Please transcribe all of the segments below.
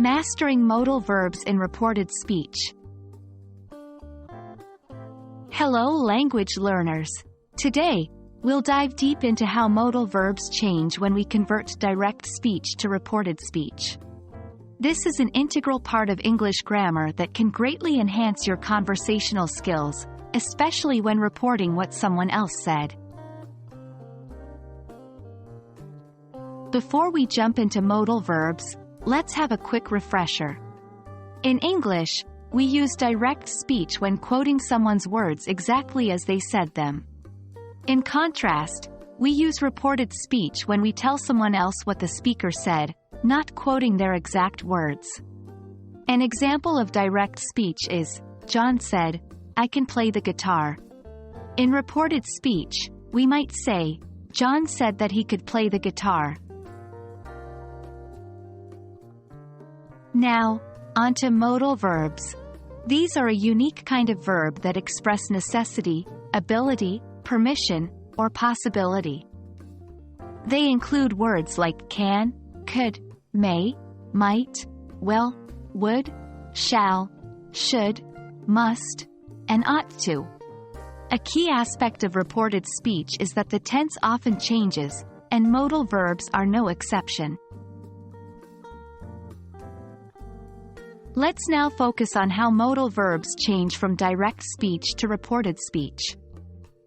Mastering modal verbs in reported speech. Hello language learners. Today, we'll dive deep into how modal verbs change when we convert direct speech to reported speech. This is an integral part of English grammar that can greatly enhance your conversational skills, especially when reporting what someone else said. Before we jump into modal verbs, let's have a quick refresher. In English, we use direct speech when quoting someone's words exactly as they said them. In contrast, we use reported speech when we tell someone else what the speaker said, not quoting their exact words. An example of direct speech is, John said, "I can play the guitar." In reported speech, we might say, John said that he could play the guitar. Now, onto modal verbs. These are a unique kind of verb that express necessity, ability, permission, or possibility. They include words like can, could, may, might, will, would, shall, should, must, and ought to. A key aspect of reported speech is that the tense often changes, and modal verbs are no exception. Let's now focus on how modal verbs change from direct speech to reported speech.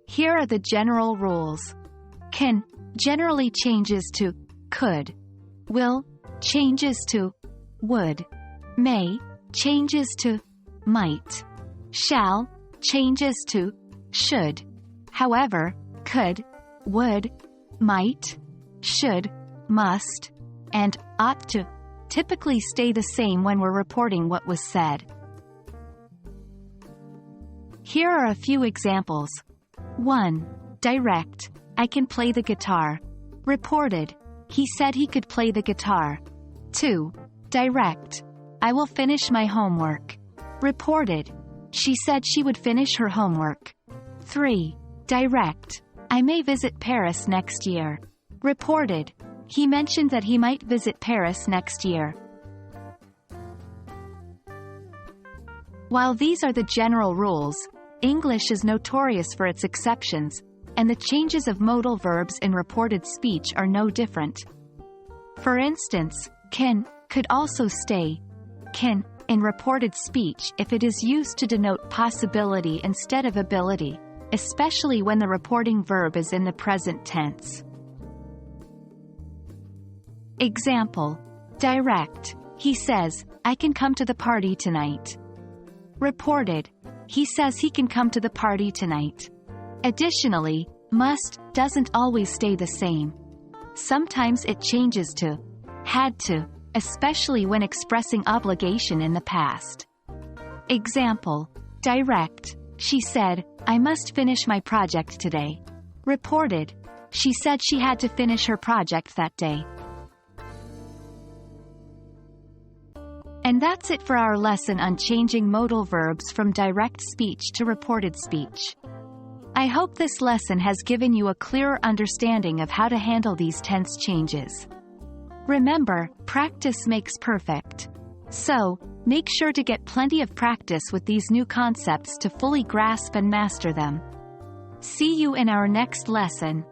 Here are the general rules. Can generally changes to could. Will changes to would. May changes to might. Shall changes to should. However, could, would, might, should, must, and ought to typically stay the same when we're reporting what was said. Here are a few examples. 1. Direct. I can play the guitar. Reported. He said he could play the guitar. 2. Direct. I will finish my homework. Reported. She said she would finish her homework. 3. Direct. I may visit Paris next year. Reported. He mentioned that he might visit Paris next year. While these are the general rules, English is notorious for its exceptions, and the changes of modal verbs in reported speech are no different. For instance, can could also stay can in reported speech if it is used to denote possibility instead of ability, especially when the reporting verb is in the present tense. Example. Direct. He says, I can come to the party tonight. Reported. He says he can come to the party tonight. Additionally, must doesn't always stay the same. Sometimes it changes to had to, especially when expressing obligation in the past. Example. Direct. She said, I must finish my project today. Reported. She said she had to finish her project that day. And that's it for our lesson on changing modal verbs from direct speech to reported speech. I hope this lesson has given you a clearer understanding of how to handle these tense changes. Remember, practice makes perfect. So, make sure to get plenty of practice with these new concepts to fully grasp and master them. See you in our next lesson.